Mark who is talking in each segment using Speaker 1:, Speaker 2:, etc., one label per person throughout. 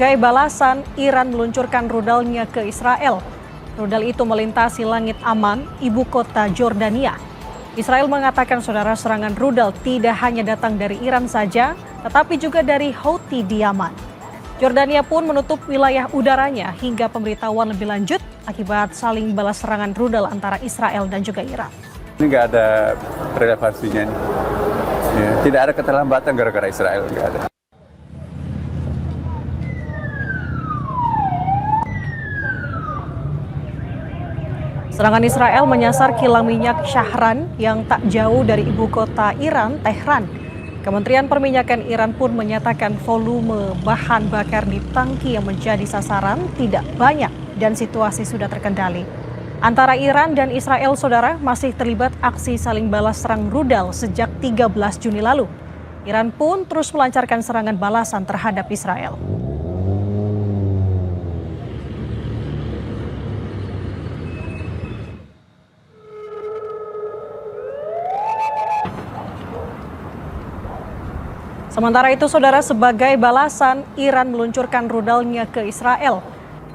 Speaker 1: sebagai balasan, Iran meluncurkan rudalnya ke Israel. Rudal itu melintasi langit aman, ibu kota Jordania. Israel mengatakan saudara serangan rudal tidak hanya datang dari Iran saja, tetapi juga dari Houthi di Yaman. Jordania pun menutup wilayah udaranya hingga pemberitahuan lebih lanjut akibat saling balas serangan rudal antara Israel dan juga Iran.
Speaker 2: Ini nggak ada relevansinya nih. Ya, tidak ada keterlambatan gara-gara Israel, nggak ada.
Speaker 1: Serangan Israel menyasar kilang minyak Shahran yang tak jauh dari ibu kota Iran, Tehran. Kementerian Perminyakan Iran pun menyatakan volume bahan bakar di tangki yang menjadi sasaran tidak banyak dan situasi sudah terkendali. Antara Iran dan Israel, saudara, masih terlibat aksi saling balas serang rudal sejak 13 Juni lalu. Iran pun terus melancarkan serangan balasan terhadap Israel. Sementara itu, saudara, sebagai balasan, Iran meluncurkan rudalnya ke Israel.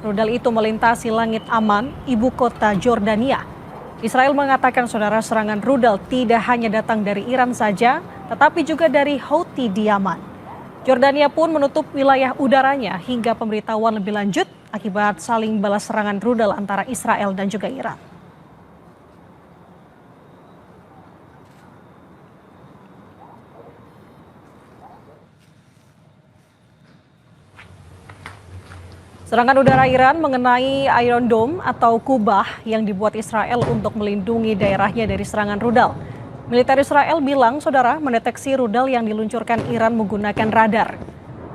Speaker 1: Rudal itu melintasi langit aman, ibu kota Jordania. Israel mengatakan saudara serangan rudal tidak hanya datang dari Iran saja, tetapi juga dari Houthi di Yaman. Jordania pun menutup wilayah udaranya hingga pemberitahuan lebih lanjut akibat saling balas serangan rudal antara Israel dan juga Iran. Serangan udara Iran mengenai Iron Dome atau kubah yang dibuat Israel untuk melindungi daerahnya dari serangan rudal. Militer Israel bilang, saudara, mendeteksi rudal yang diluncurkan Iran menggunakan radar.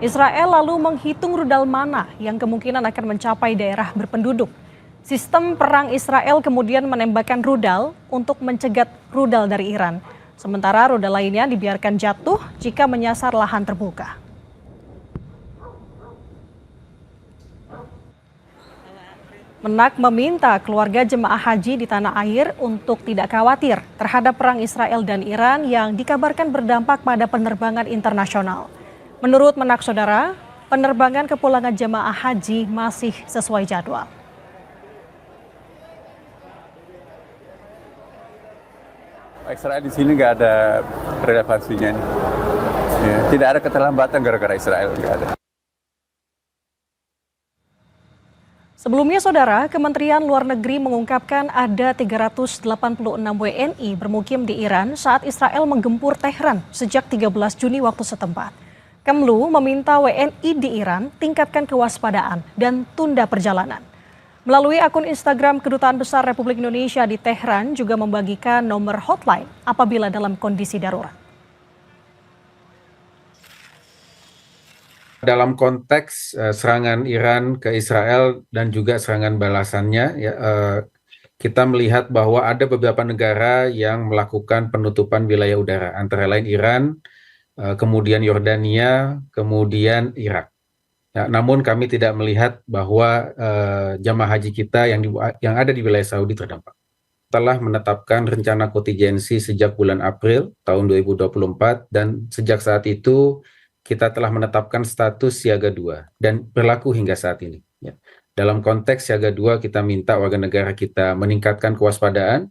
Speaker 1: Israel lalu menghitung rudal mana yang kemungkinan akan mencapai daerah berpenduduk. Sistem perang Israel kemudian menembakkan rudal untuk mencegat rudal dari Iran. Sementara rudal lainnya dibiarkan jatuh jika menyasar lahan terbuka. Menak meminta keluarga jemaah haji di tanah air untuk tidak khawatir terhadap perang Israel dan Iran yang dikabarkan berdampak pada penerbangan internasional. Menurut Menak, saudara, penerbangan kepulangan jemaah haji masih sesuai jadwal.
Speaker 2: Israel di sini nggak ada relevansinya nih. Ya, tidak ada keterlambatan gara-gara Israel, nggak ada.
Speaker 1: Sebelumnya, saudara, Kementerian Luar Negeri mengungkapkan ada 386 WNI bermukim di Iran saat Israel menggempur Tehran sejak 13 Juni waktu setempat. Kemlu meminta WNI di Iran tingkatkan kewaspadaan dan tunda perjalanan. Melalui akun Instagram Kedutaan Besar Republik Indonesia di Tehran juga membagikan nomor hotline apabila dalam kondisi darurat.
Speaker 3: Dalam konteks serangan Iran ke Israel dan juga serangan balasannya, ya, kita melihat bahwa ada beberapa negara yang melakukan penutupan wilayah udara, antara lain Iran, kemudian Yordania, kemudian Irak. Ya, namun kami tidak melihat bahwa jamaah haji kita yang ada di wilayah Saudi terdampak. Telah menetapkan rencana kontingensi sejak bulan April tahun 2024 dan sejak saat itu kita telah menetapkan status siaga 2 dan berlaku hingga saat ini. Ya. Dalam konteks siaga 2 kita minta warga negara kita meningkatkan kewaspadaan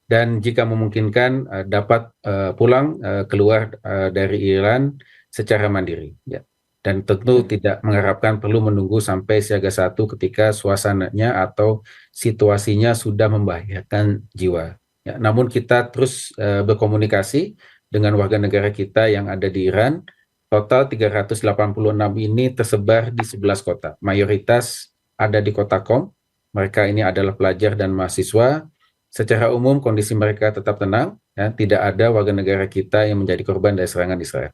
Speaker 3: dan jika memungkinkan dapat pulang keluar dari Iran secara mandiri. Ya. Dan tentu tidak mengharapkan perlu menunggu sampai siaga 1 ketika suasananya atau situasinya sudah membahayakan jiwa. Ya. Namun kita terus berkomunikasi dengan warga negara kita yang ada di Iran. Total 386 ini tersebar di 11 kota. Mayoritas ada di kota Qom. Mereka ini adalah pelajar dan mahasiswa. Secara umum kondisi mereka tetap tenang. Ya, tidak ada warga negara kita yang menjadi korban dari serangan Israel.